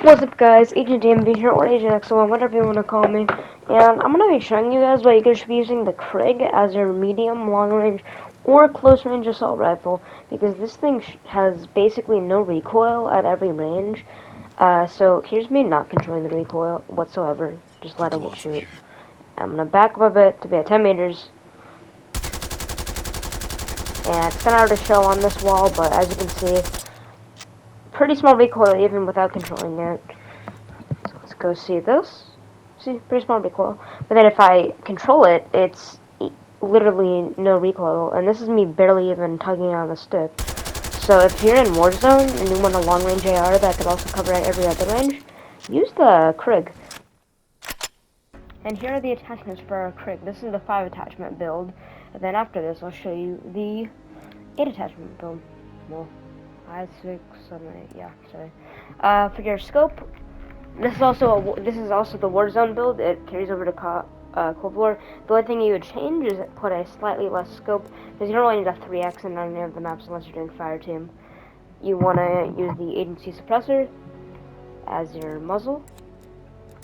What's up guys, Agent DMV here, or Agent X1, whatever you want to call me. And I'm going to be showing you guys why you guys should be using the Krig as your medium, long range, or close range assault rifle. Because this thing has basically no recoil at every range. So here's me not controlling the recoil whatsoever, just letting it shoot. I'm going to back up a bit to be at 10 meters. And it's kind of hard to show on this wall, but as you can see, pretty small recoil even without controlling it. Let's go see this. See, pretty small recoil. But then if I control it, it's literally no recoil. And this is me barely even tugging on the stick. So if you're in Warzone and you want a long range AR that could also cover every other range, use the Krig. And here are the attachments for our Krig. This is the 5 attachment build. And then after this, I'll show you the 8 attachment build. Well, 5, 6, 7, 8, yeah, sorry. For your scope, this is also the Warzone build. It carries over to Cold War. The only thing you would change is put a slightly less scope, because you don't really need a 3x in any of the maps unless you're doing fire team. You want to use the agency suppressor as your muzzle.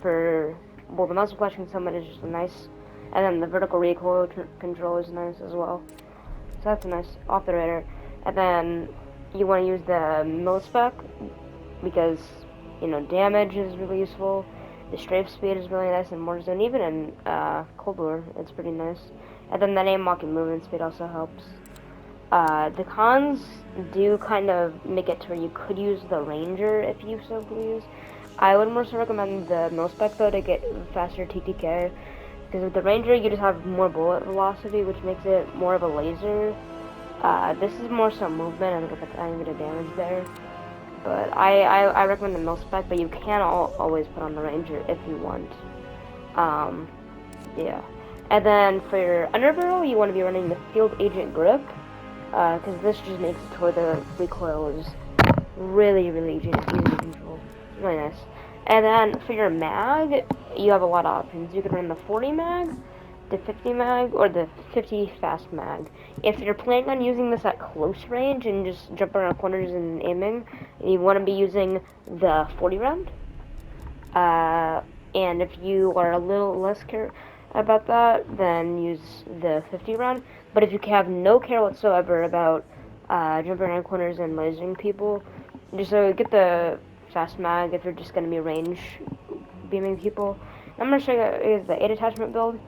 The muzzle flashing summit is just nice, and then the vertical recoil control is nice as well. So that's a nice off the radar. And then you want to use the mil-spec because damage is really useful. The strafe speed is really nice in Warzone, even in Cold War, it's pretty nice. And then that aim locking movement speed also helps. The cons do kind of make it to where you could use the Ranger if you so please. I would more so recommend the mil-spec though to get faster TTK, because with the Ranger you just have more bullet velocity, which makes it more of a laser. This is more so movement and get the tiny bit of damage there. But I recommend the mil-spec, but you can always put on the Ranger if you want. Yeah. And then for your underbarrel, you want to be running the Field Agent grip, because this just makes it to where the recoil is really easy to control. Really nice. And then for your mag, you have a lot of options. You can run the 40 mag, the 50 mag, or the 50 fast mag. If you're planning on using this at close range and just jumping around corners and aiming, you want to be using the 40 round. And if you are a little less care about that, then use the 50 round. But if you have no care whatsoever about jumping around corners and lasering people, just get the fast mag if you're just going to be range beaming people. I'm going to show you the 8 attachment build.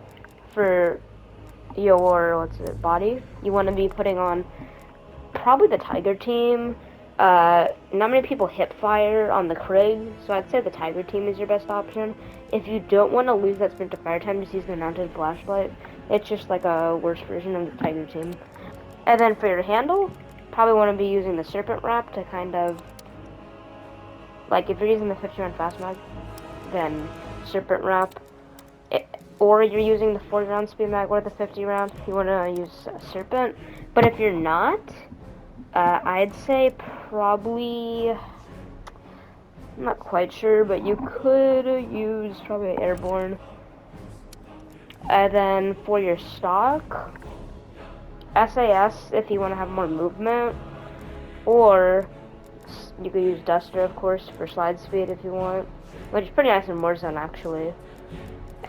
For your body, you want to be putting on probably the Tiger team. Not many people hip fire on the Krig, so I'd say the Tiger team is your best option. If you don't want to lose that sprint to fire time, just use the mounted flashlight. It's just like a worse version of the Tiger team. And then for your handle, probably want to be using the Serpent Wrap to kind of, like if you're using the 50 round fast mag, then Serpent Wrap. Or you're using the 40 round speed mag or the 50 round, you want to use Serpent. But if you're not, I'd say probably, I'm not quite sure, but you could use probably Airborne. And then for your stock, SAS if you want to have more movement, or you could use Duster, of course, for slide speed if you want, which is pretty nice in Warzone actually.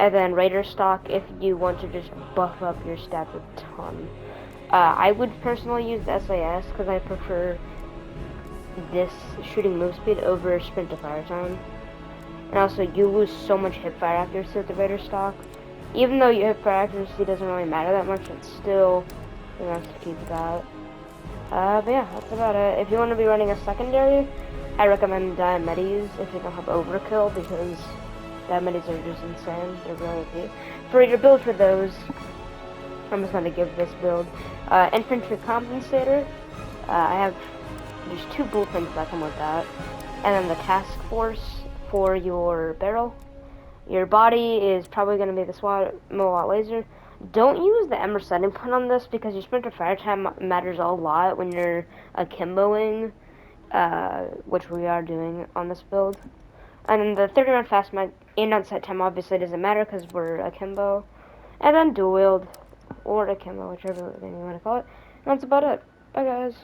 And then Raider stock if you want to just buff up your stats a ton. I would personally use the SAS because I prefer this shooting move speed over sprint to fire time. And also, you lose so much hip fire accuracy with the Raider stock. Even though your hip fire accuracy doesn't really matter that much, it's still nice to keep that. But yeah, that's about it. If you want to be running a secondary, I recommend Diomedes if you don't have overkill, because Diomedes are just insane. They're really good. For your build for those, I'm just going to give this build. Infantry Compensator, I have just 2 blueprints that come with that. And then the Task Force for your barrel. Your body is probably going to be the SWAT Milliwatt laser. Don't use the Ember setting point on this because your sprint to fire time matters a lot when you're akimboing, which we are doing on this build. And then the 30 round fast mag and on set time obviously doesn't matter because we're akimbo. And then dual wield or akimbo, whichever thing you want to call it. And that's about it. Bye guys.